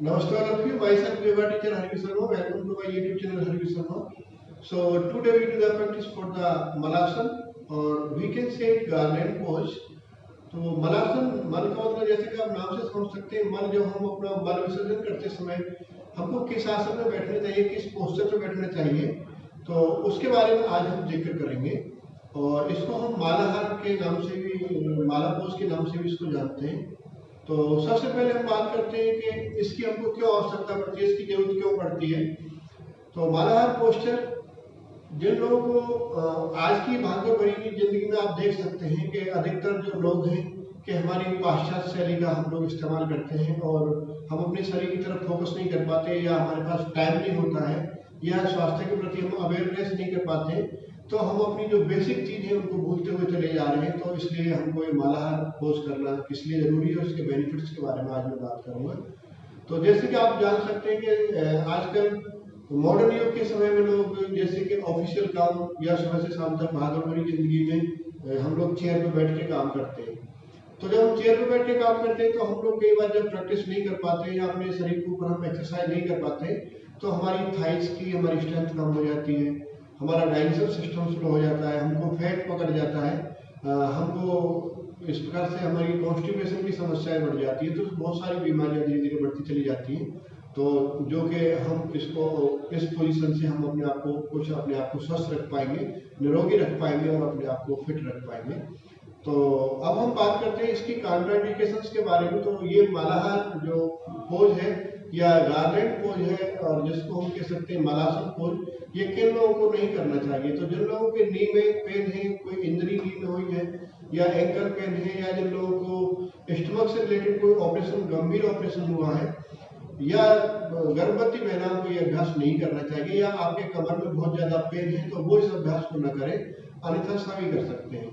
Namaskar all of you. Myself yoga teacher Harvi Sharma. Welcome to my YouTube channel Harvi Sharma. So today we do the practice for the Malasana or we can say garland pose. तो मलासन मल का मतलब जैसे कि आप नाम से समझ सकते हैं, मल जब हम अपना मल विसर्जन करते समय हमको किस आसन में बैठना चाहिए, किस पोस्चर में बैठना चाहिए, तो उसके बारे में आज हम जिक्र करेंगे। और इसको हम मालाहार के नाम से भी, माला पोज के नाम से भी इसको जानते हैं। तो सबसे पहले हम बात करते हैं कि इसकी हमको क्यों आवश्यकता पड़ती है, इसकी जरूरत क्यों पड़ती है। तो मालाहार पोस्चर जिन लोगों को आज की भागदौड़ भरी हुई जिंदगी में आप देख सकते हैं कि अधिकतर जो लोग हैं कि हमारी पाश्चात्य शैली का हम लोग इस्तेमाल करते हैं और हम अपने शरीर की तरफ फोकस नहीं कर पाते, या हमारे पास टाइम नहीं होता है, या स्वास्थ्य के प्रति हम अवेयरनेस नहीं कर पाते, तो हम अपनी जो बेसिक चीज़ है उनको भूलते हुए चले जा रहे हैं। तो इसलिए हमको ये मालाहार पोज करना किस लिए जरूरी है, उसके बेनिफिट्स के बारे में आज मैं बात करूँगा। तो जैसे कि आप जान सकते हैं कि आजकल मॉडर्न युग के समय में लोग जैसे कि ऑफिशियल काम या सुबह से शाम तक भागदौड़ भरी जिंदगी में हम लोग चेयर पर बैठ के काम करते हैं। तो जब हम चेयर पर बैठ के काम करते हैं तो हम लोग कई बार जब प्रैक्टिस नहीं कर पाते या अपने शरीर के ऊपर हम एक्सरसाइज नहीं कर पाते, तो हमारी थाइस की हमारी स्ट्रेंथ कम हो जाती है, हमारा डाइजेशन सिस्टम स्लो हो जाता है, हमको फैट पकड़ जाता है, हमको इस प्रकार से हमारी कॉन्स्टिपेशन की समस्याएं बढ़ जाती है। तो बहुत सारी बीमारियां धीरे धीरे बढ़ती चली जाती हैं। तो जो कि हम इसको इस पोजीशन से हम अपने आप को स्वस्थ रख पाएंगे, निरोगी रख पाएंगे और अपने आप को फिट रख पाएंगे। तो अब हम बात करते हैं इसकी कॉन्ट्राइंडिकेशंस के बारे में। तो ये मालाहार जो पोज है या गार्लैंड पोज है, और जिसको हम कह सकते हैं मलासन पोज, ये किन लोगों को नहीं करना चाहिए। तो जिन लोगों के नी में पेन है, कोई इंजरी नी में हुई है, या एंकल पेन है, या जिन लोगों को स्टमक से रिलेटेड कोई ऑपरेशन, गंभीर ऑपरेशन हुआ है, या गर्भवती महिलाओं को यह अभ्यास नहीं करना चाहिए, या आपके कमर में बहुत ज्यादा पेन है तो वो इस अभ्यास को न करें, अन्यथा सभी कर सकते हैं।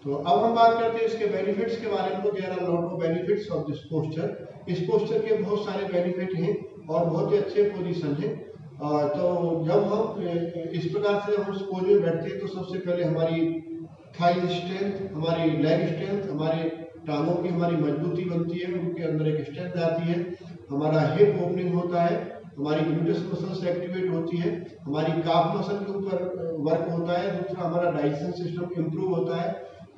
तो अब हम बात करते हैं इसके बेनिफिट्स के बारे में। There are lot of benefits of this posture. इस पोस्चर के बहुत सारे बेनिफिट हैं और बहुत ही अच्छे पोजीशन है। तो जब हम इस प्रकार से हम पोज में बैठते हैं तो सबसे पहले हमारी थाई स्ट्रेंथ, हमारी लेग स्ट्रेंथ, हमारे टांगों की हमारी मजबूती बनती है, उनके अंदर एक स्ट्रेंथ आती है, हमारा हिप ओपनिंग होता है, हमारी ग्लूटेस मसल्स एक्टिवेट होती है, हमारी काफ मसल के ऊपर वर्क होता है, दूसरा हमारा डाइजेशन सिस्टम इंप्रूव होता है,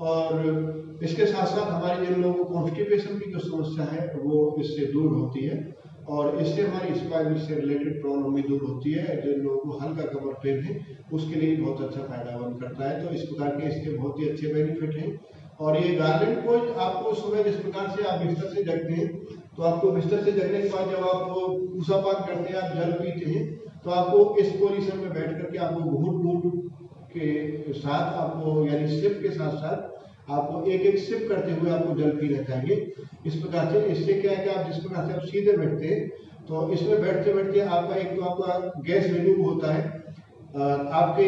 और इसके साथ साथ हमारे जिन लोगों को कॉन्स्टिपेशन की जो समस्या है वो इससे दूर होती है, और इससे हमारी स्पाइन से रिलेटेड प्रॉब्लम भी दूर होती है। जिन लोगों को हल्का कमर पेन है उसके लिए बहुत अच्छा फायदा बन करता है। तो इस प्रकार के इसके बहुत ही अच्छे बेनिफिट हैं। और ये गार्लैंड पोज आपको सुबह जिस प्रकार से आप बिस्तर से जगते हैं, तो आपको बिस्तर से जगने के बाद जब आप पूसापान करते हैं, आप जल पीते हैं, तो आपको इस पोजीशन में बैठ करके आपको घूंट घूंट के साथ आपको, यानी सिप के साथ साथ आपको एक एक सिप करते हुए आपको जल पीना चाहिए। इस प्रकार से इससे क्या है कि आप जिस प्रकार से आप सीधे बैठते हैं, तो इसमें बैठते बैठते आपका एक तो आपका गैस रिमूव होता है, आपके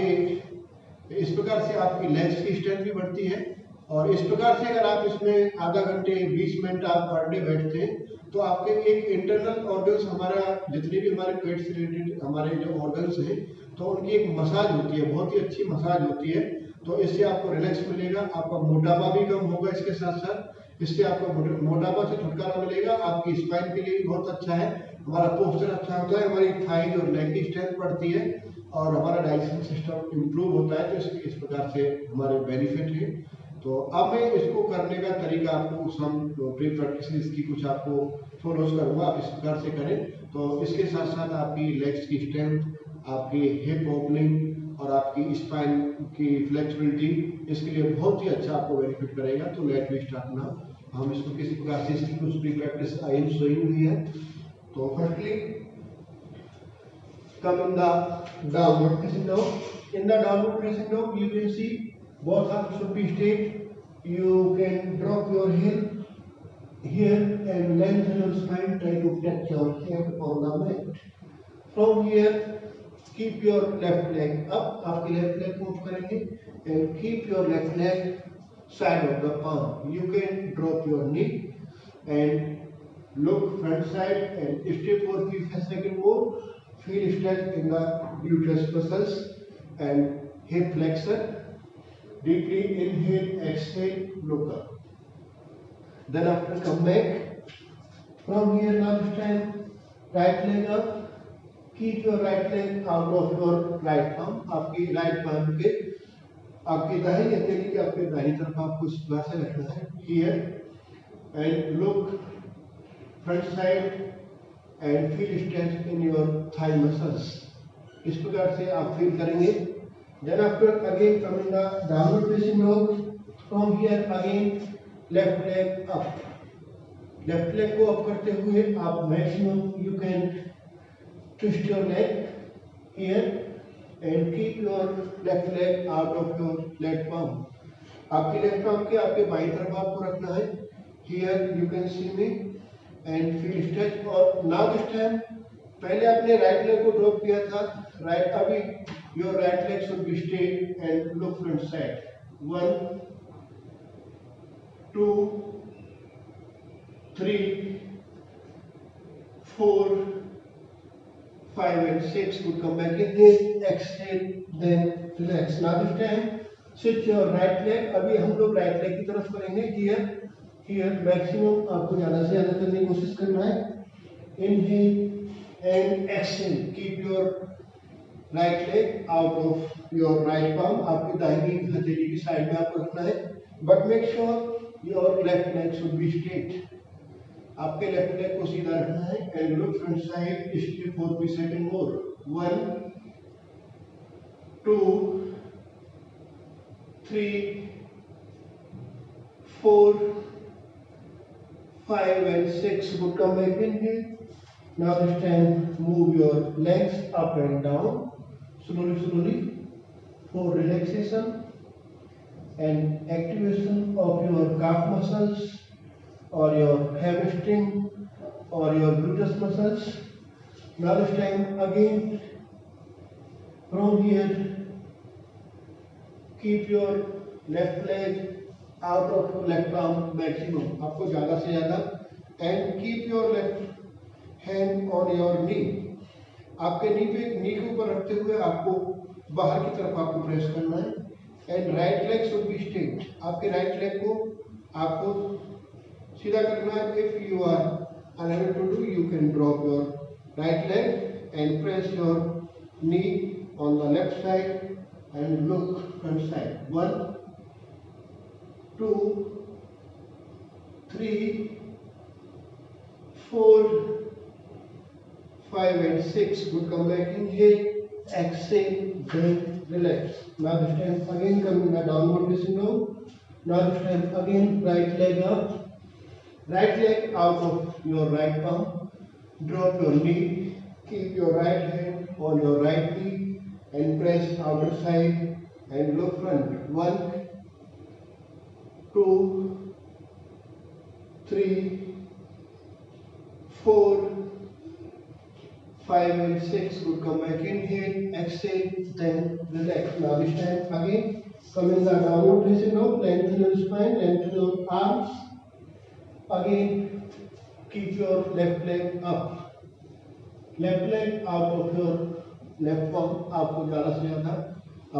इस प्रकार से आपकी लेग्स की स्ट्रेंथ भी बढ़ती है। और इस प्रकार से अगर आप इसमें आधा घंटे 20 मिनट आप पर डे बैठते हैं, तो आपके एक इंटरनल ऑर्गन्स, हमारा जितने भी हमारे पेट से रिलेटेड हमारे जो ऑर्गन्स हैं, तो उनकी एक मसाज होती है, बहुत ही अच्छी मसाज होती है। तो इससे आपको रिलैक्स मिलेगा, आपका मोटापा भी कम होगा, इसके साथ साथ इससे आपको मोटापा से छुटकारा मिलेगा, आपकी स्पाइन के लिए भी बहुत अच्छा है, हमारा पोस्चर अच्छा होता है, हमारी थाइज और लेग की स्ट्रेंथ बढ़ती है, और हमारा डाइजेशन सिस्टम इंप्रूव होता है। तो इस प्रकार से हमारे बेनिफिट है। तो अब मैं इसको करने का तरीका आपको सम प्री प्रैक्टिस इसकी कुछ आपको फॉलोज करूंगा, आप इस प्रकार से करें। तो इसके साथ साथ आपकी लेग्स की स्ट्रेंथ, आपकी हिप ओपनिंग और आपकी स्पाइन की फ्लेक्सिबिलिटी, इसके लिए बहुत ही अच्छा आपको बेनिफिट करेगा। तो लेट मी स्टार्ट नाउ। हम इसको किसी प्रकार से इसकी कुछ pre practice I am showing हुई है। तो firstly come in the downward facing dog. In the downward facing dog, you can see both arms should be straight. You can drop your heel here and lengthen your spine. Try to touch your head on the mat. From here, keep your left leg up. आपकी left leg move करेंगे and keep your left leg side of the palm. You can drop your knee and look front side and stay for 5 seconds more. Feel strength in the gluteus muscles and hip flexor. Deeply inhale, exhale, look up. Then after come back. From here now stand right leg up, keep your right leg out of your right palm, आपकी right palm के आपकी दाहिनी हथेली के आपके दाहिनी तरफ आपको इस तरह से रखना है here and look front side and feel stretch in your thigh muscles. इस प्रकार से आप फील करेंगे. Then after again coming the downward facing dog. From here again left leg up. Left leg को up करते हुए आप maximum you can twist your leg here and keep your left leg out of your left palm. आपके left palm के आपके बाईं तरफ आपको रखना है. Here you can see me and feel stretch. और now this time पहले आपने राइट लेग को ड्रॉप किया था. राइट अभी your right leg should be straight and look front side. 1, 2, 3, 4, 5 and 6. Good. Come back in here. Exhale. Then relax. Now this time switch your right leg. अभी हम लोग right leg की तरफ करेंगे. Here maximum आपको ज़्यादा से ज़्यादा करने की कोशिश करना है. Inhale and exhale. Keep your right leg out of your right palm. आपकी दाहिनी हथेली की साइड में आपको रखना है. But make sure your left leg should be straight. आपके लेफ्ट लेग को सीधा रखना है. And look front side. Stay for 3 seconds more. 1, 2, 3, 4, 5 and 6. Good. Come back in here. Now this time move your legs up and down slowly for relaxation and activation of your calf muscles or your hamstring or your gluteus muscles. Now this time again from here keep your left leg out of left palm maximum. आपको ज़्यादा से ज़्यादा. And keep your left hand on your knee. आपके नी के ऊपर रखते हुए आपको बाहर की तरफ आपको प्रेस करना है. And right leg should be straight. आपके राइट लेग को आपको सीधा करना है. If you are unable to do you can drop your right leg and press your knee on the left side and look front side. 1, 2, 3, 4, 5 and 6. Good. Come back in here. Exhale. Then relax. Now this time again coming the downward facing dog. Now this time again right leg up. Right leg out of your right palm. Drop your knee. Keep your right hand on your right knee and press outer side and look front. 1, 2, 3, 4, 5 and 6. Good. Come back in here. Exhale. Then relax. Now this time again come in the downward facing dog. Lengthen your spine. Lengthen your arms. Again keep your left leg up. Left leg out of your left palm. आपको ज़्यादा से ज़्यादा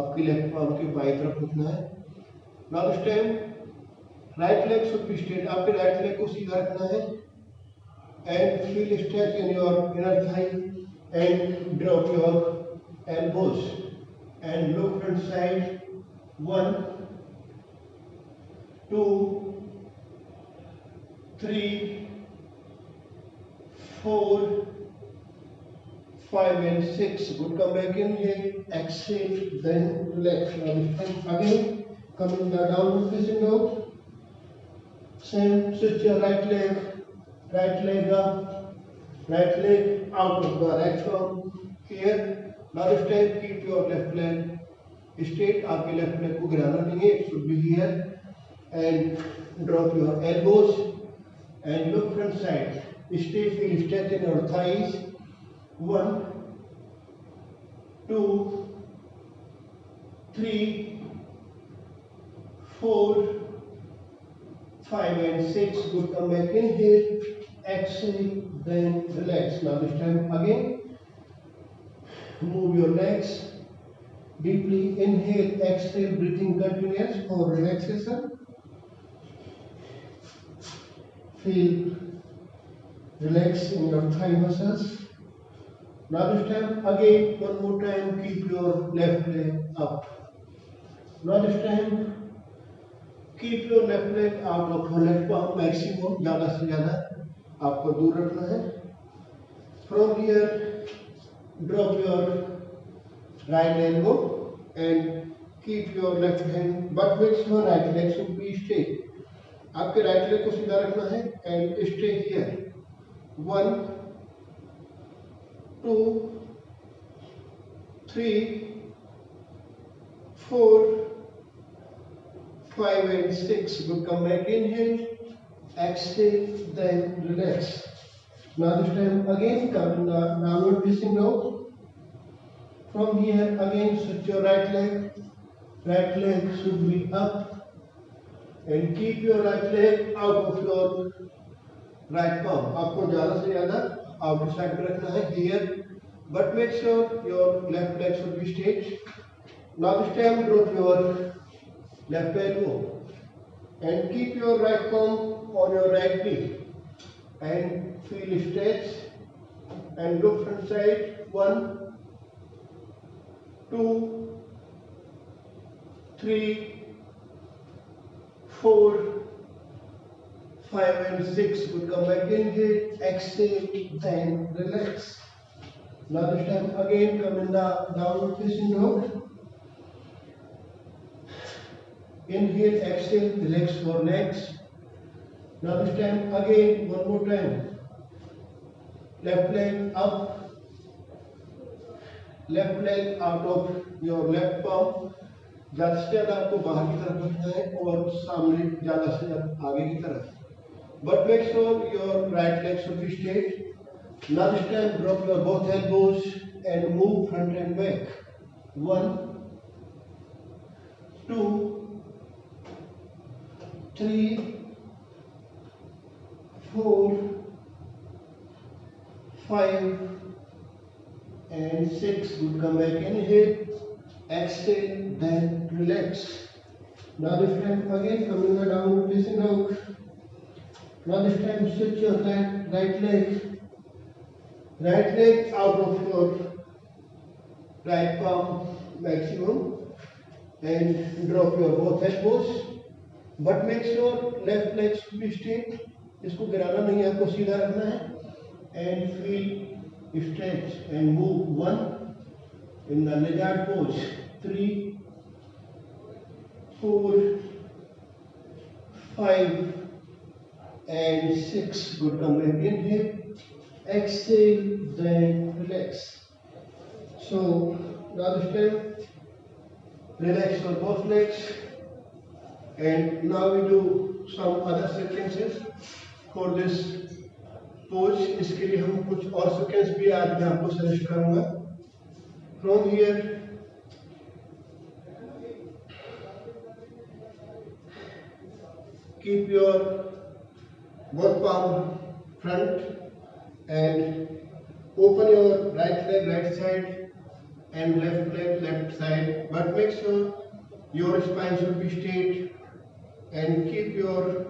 आपकी left palm के बाईं तरफ रखना है. Now this time right leg should be straight. आपके right leg को सीधा रखना है. And feel stretch in your inner thigh and drop your elbows and look front side. 1, 2, 3, 4, 5 and 6. Good. Come back in here. Exhale. Then relax. Now this time again come in the downward facing dog. Same. Switch your right leg. Right leg up, right leg out of the right palm. Here, now this time keep your left leg straight. आपके left leg को गिराना नहीं है. It should be here. And drop your elbows and look front side. Stay, feel stretch in your thighs. 1, 2, 3, 4, 5 and 6. Good. Come back in here. Exhale. Then relax. Now this time again move your legs deeply. Inhale, exhale, breathing continuous for relaxation. Feel relax in your thigh muscles. Now this time again, one more time, keep your left leg up. Now this time, keep your left leg out of your left palm maximum, ज़्यादा से ज़्यादा आपको दूर रखना है. From here, drop your right elbow and keep your left hand, but make sure right leg should be straight. आपके right leg को सीधा रखना है and stay here. 1, 2, 3, 4, 5 and 6. Good. Come back. Inhale, exhale, then relax. Now this time again come in the downward facing dog. From here again switch your right leg. Right leg should be up and keep your right leg out of your right palm. आपको ज़्यादा से ज़्यादा outer side पे रखना है here, but make sure your left leg should be straight. Now this time drop your left elbow and keep your right palm on your right knee and feel stretch and look front side. 1, 2, 3, 4, 5 and 6. Good. Come back. Inhale, exhale, then relax. Now this time again come in the downward facing dog. Inhale, exhale, relax your legs. Now this time again, one more time. Left leg up, left leg out of your left palm. ज़्यादा से ज़्यादा आपको बाहर की तरफ रखना है और सामने ज़्यादा से ज़्यादा आगे की तरफ. But make sure your right leg should be straight. Now this time drop your both elbows and move front and back. 1, 2, 3, 4, 5 and 6. Good. Come back. Inhale, exhale, then relax. Now this time again come in the downward facing dog. Now this time switch your right leg out of your right palm maximum and drop your both elbows. But make sure left leg should be straight. इसको गिराना नहीं है, आपको सीधा रखना है. And feel stretch and move. 1 in the lizard pose. 3, 4, 5 and 6. Good. Come back. Inhale, exhale, then relax. So now this time relax your both legs, and now we do some other sequences for this pose. इसके लिए हम कुछ और sequence भी आज मैं आपको suggest करूँगा. From here, keep your both palm front and open your right leg right side and left leg left side, but make sure your spine should be straight and keep your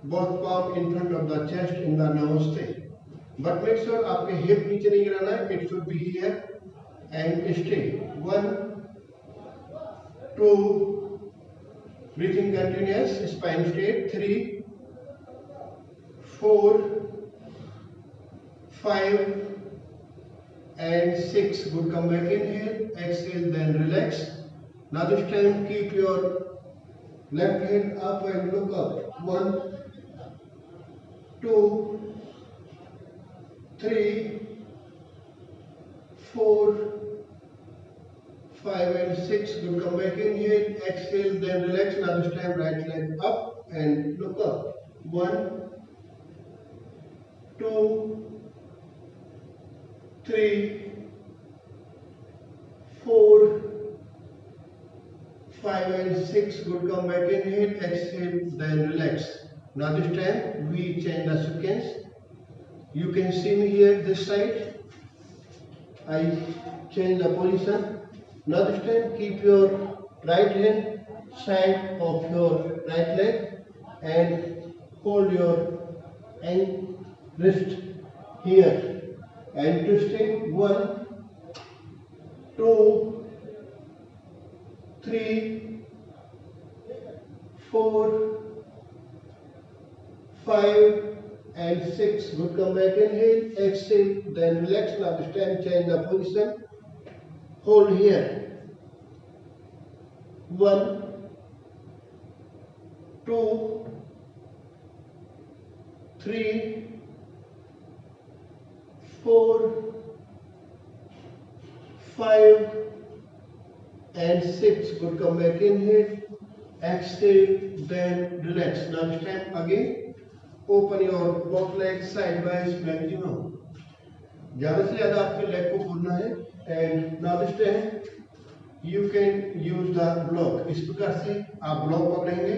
both palm in front of the chest in the namaste. But make sure आपके hip नीचे नहीं गिराना है, it should be here and stay. 1, 2, breathing continuous, spine straight. 3, 4, 5 and 6. Good. Come back. Inhale, exhale, then relax. Now this time keep your left hand up and look up. 1, 2, 3, 4, 5 and 6. Good. Come back. Inhale, exhale, then relax. Now this time right leg up and look up. 1, 2, 3, 4, 5 and 6. Good. Come back. Inhale, exhale, then relax. Now this time we change the sequence. You can see me here this side. I change the position. Now this time keep your right hand side of your right leg and hold your wrist here and twisting. 1, 2, 3, 4, 5 and 6. Good. Come back. Inhale, exhale, then relax. Now this time change the position. Hold here. 1, 2, 3, 4, 5 and 6. Good. Come back. Inhale, exhale, then relax. Now this time again open your both legs sidewise maximum. ज़्यादा से ज़्यादा आपके leg को खोलना है. And now this time you can use the block. इस प्रकार से आप ब्लॉक पकड़ेंगे.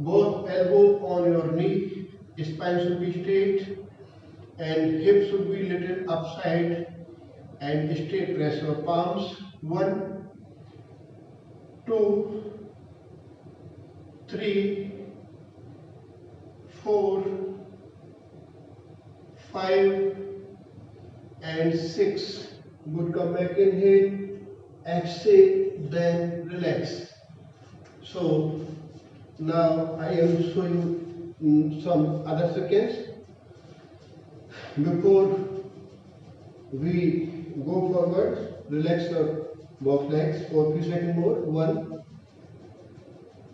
Both elbow on your knee, spine should be straight and hip should be little upside and straight. Press your palms. 1, 2, 3, 4, 5 and 6. Good. Come back. Inhale, exhale, then relax. So now I am showing some other seconds. Before we go forward, relax your both legs for a few seconds more. 1,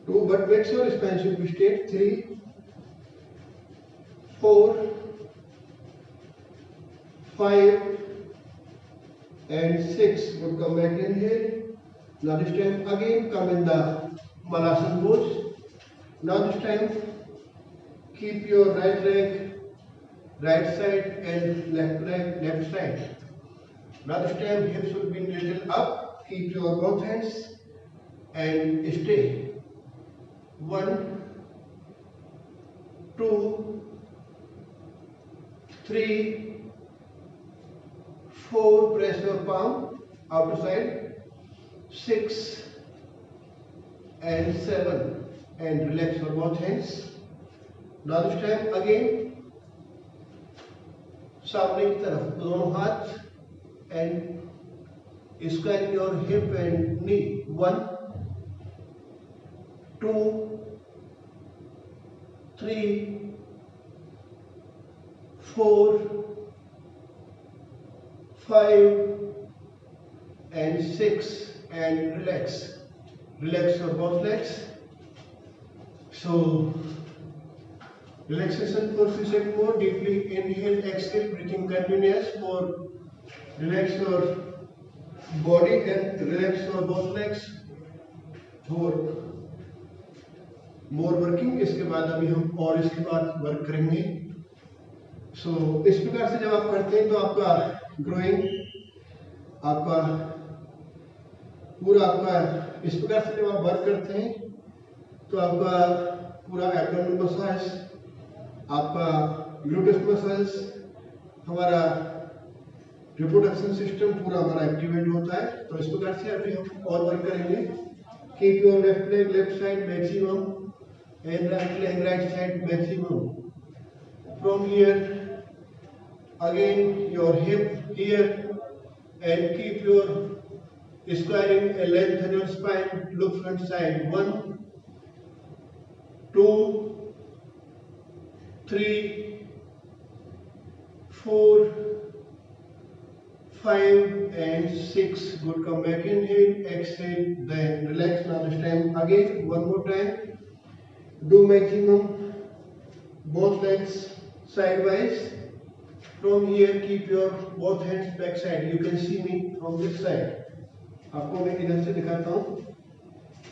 2, but make sure spine should be straight. 3, 4, 5 and 6. Good. Come back. Inhale. Now this time again come in the Malasana pose. Now this time keep your right leg right side and left leg left side. Now this time hips should be little up. Keep your both hands and stay. 1, 2, 3, 4, press your palm outside, 6 and 7 and relax your both hands. Now this time again सामने की तरफ दोनों हाथ and square your hip and knee. 1, 2, 3, 4, 5 and 6 and relax. Relax your both legs. So relaxation for few seconds more. Deeply inhale, exhale, breathing continuous for relax your body and relax your both legs for more working. इसके बाद अभी हम और इसके बाद work करेंगे. सो इस प्रकार से जब आप करते हैं तो आपका ग्रोइंग आपका पूरा आपका इस प्रकार से जब आप वर्क करते हैं तो आपका पूरा एब्डोमिनल मसल्स, आपका ग्लूटस मसल्स, हमारा रिप्रोडक्शन सिस्टम पूरा हमारा एक्टिवेट होता है. तो इस प्रकार से अभी हम और वर्क करेंगे. Keep your left leg left side maximum and right leg right side maximum. From here again your hip here and keep your squaring a length on your spine. Look front side. 1, 2, 3, 4, 5 and 6. Good. Come back. Inhale, exhale, then relax. Now this time again one more time. Do maximum both legs sidewise. From here keep your both hands back side. You can see me from this side. आपको मैं इधर से दिखाता हूँ.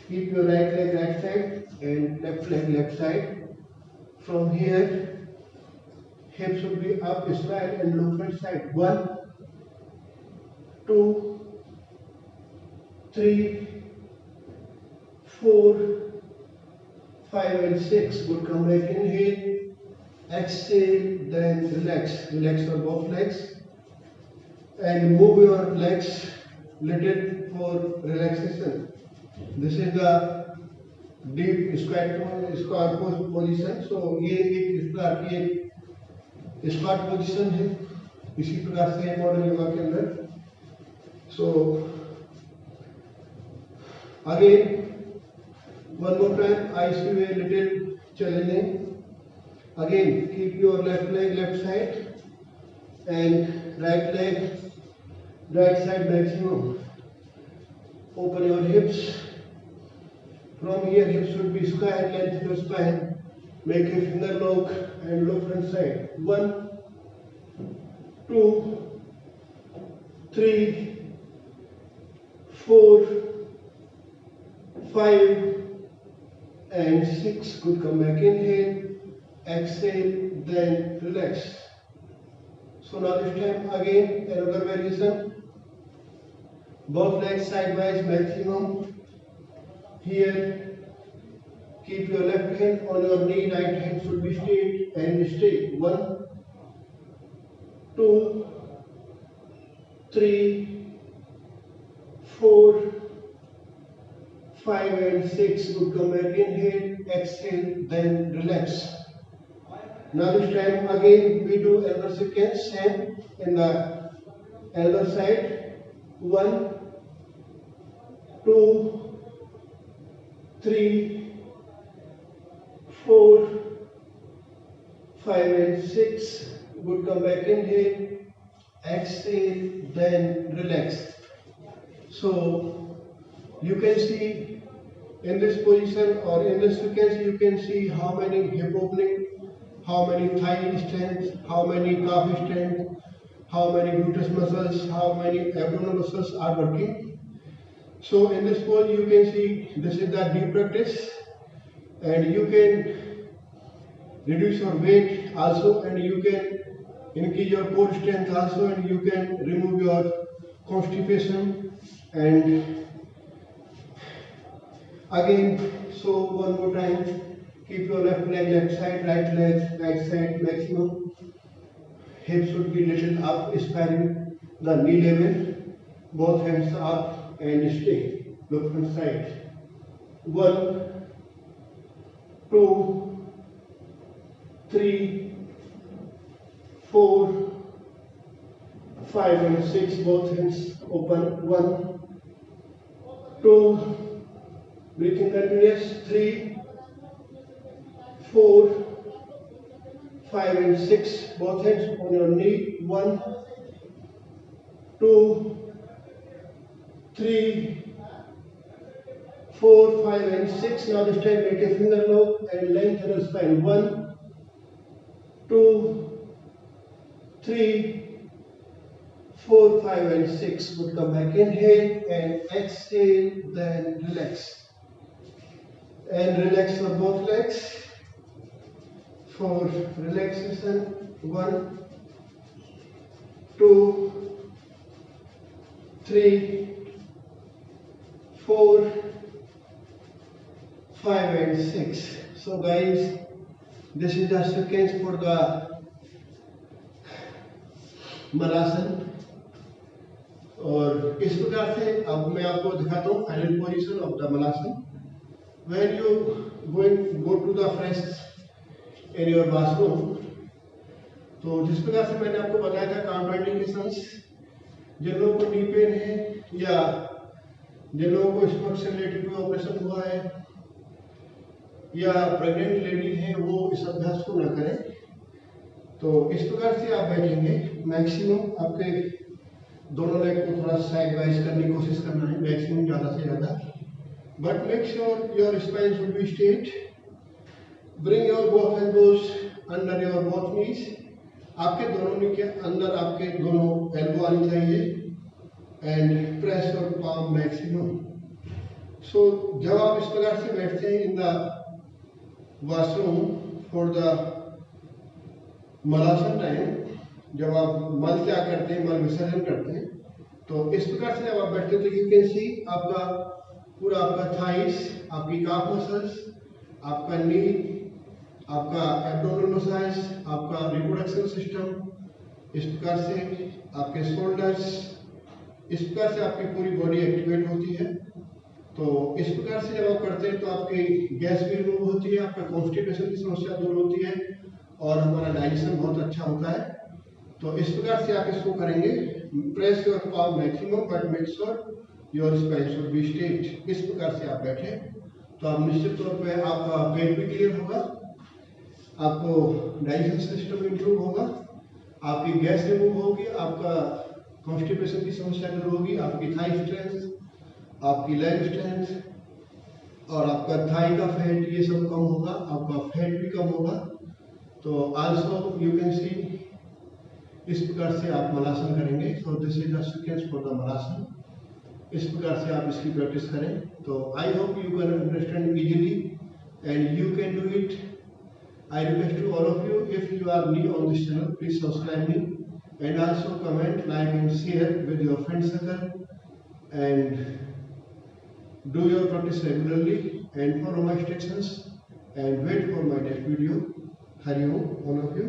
Keep your right leg right side and left leg left side. From here hips should be up straight and look front side. 1, 2, 3, 4, 5 and 6. Good. Come back. Inhale, exhale, then relax. Relax your both legs and move your legs little for relaxation. This is the deep squat pose position. So ये एक इस प्रकार की एक squat position है. इसी प्रकार से मॉडर्न योगा के अंदर। So again one more time, I see a little challenging. Again, keep your left leg left side and right leg right side maximum. Open your hips. From here, hips should be square, length your spine. Make a finger lock and look front side. 1, 2, 3, 4, 5. And 6. Good. Come back. Inhale, exhale, then relax. So now this time again another variation. Both legs sidewise maximum. Here, keep your left hand on your knee, right hand should be straight and stay. 1, 2, 3, 4, 5 and 6. Good. Come back. Inhale, exhale, then relax. Now this time again we do another sequence, same in the other side. 1, 2, 3, 4, 5 and 6. Good. Come back. Inhale, exhale, then relax. So you can see in this position or in this sequence, you can see how many hip opening, how many thigh strength, how many calf strength, how many gluteus muscles, how many abdominal muscles are working. So in this pose, you can see this is the deep practice, and you can reduce your weight also, and you can increase your core strength also, and you can remove your constipation. And again, so one more time, keep your left leg left side, right leg right side maximum. Hips should be little up, spanning the knee level. Both hands up and stay. Look front side. 1, 2, 3, 4, 5 and 6. Both hands open. 1, 2. Breathing continuous. 3, 4, 5 and 6. Both hands on your knee. 1, 2, 3, 4, 5 and 6. Now this time make a finger lock and lengthen your spine. 1, 2, 3, 4, 5 and 6. Would come back. Inhale and exhale, then relax. And relax for both legs. For relaxation, 1, 2, 3, 4, 5 and 6. So guys, this is the sequence for the malasana. और इस प्रकार से अब मैं आपको दिखाता हूँ final position of the malasana. When you go to the fresh in your bathroom, तो जिस प्रकार से मैंने आपको बताया था काउंटर इंडिकेशंस, जिन लोगों को नी पेन है या जिन लोगों को स्टमक से रिलेटेड कोई ऑपरेशन हुआ है या प्रेग्नेंट लेडी है, वो इस अभ्यास को न करें। तो इस प्रकार से आप बैठेंगे। मैक्सिमम आपके दोनों लेग को थोड़ा साइड वाइज करने की कोशिश करना है, मैक्सिमम ज़्यादा से ज़्यादा। But make sure your spine should be straight. Bring your both elbows under your both knees. आपके दोनों नी के अंदर आपके दोनों एल्बो आनी चाहिए। And press your palm maximum. So जब आप इस प्रकार से बैठते हैं in the washroom for the malasana time, जब आप मल त्याग करते हैं, मल विसर्जन करते हैं, तो इस प्रकार से जब आप बैठते हैं तो यू कैन सी आपका पूरा आपका थाइस, आपकी काफ मसल्स, आपका नी, आपका एब्डोमिनल मसल्स, आपका रिप्रोडक्शन सिस्टम, इस प्रकार से आपके शोल्डर्स, इस प्रकार से आपकी पूरी बॉडी एक्टिवेट होती है। तो इस प्रकार से जब आप करते हैं तो आपकी गैस भी रिमूव होती है, आपका कॉन्स्टिपेशन की समस्या दूर होती है और हमारा डाइजेशन बहुत अच्छा होता है। तो इस प्रकार से आप इसको करेंगे। Press your palm maximum but make sure your spine should be straight. इस प्रकार से आप बैठे तो आप निश्चित तौर पे आपका पेट भी क्लियर होगा, आपको डाइजेशन सिस्टम इंप्रूव होगा, आपकी गैस रिमूव होगी, आपका कॉन्स्टिपेशन की समस्या दूर होगी, आपकी थाई स्ट्रेंथ, आपकी लेग स्ट्रेंथ और आपका थाई का फैट ये सब कम होगा, आपका फैट भी कम होगा। तो आल्सो यू कैन सी इस प्रकार से आप मलासन करेंगे। So this is the sequence for the malasana. इस प्रकार से आप इसकी प्रैक्टिस करें। तो I hope you can understand easily and you can do it. I request to all of you, if you are new on this channel, please subscribe me and also comment, like and share with your friend circle and do your practice regularly and follow my instructions and wait for my next video. Hari Om, all of you.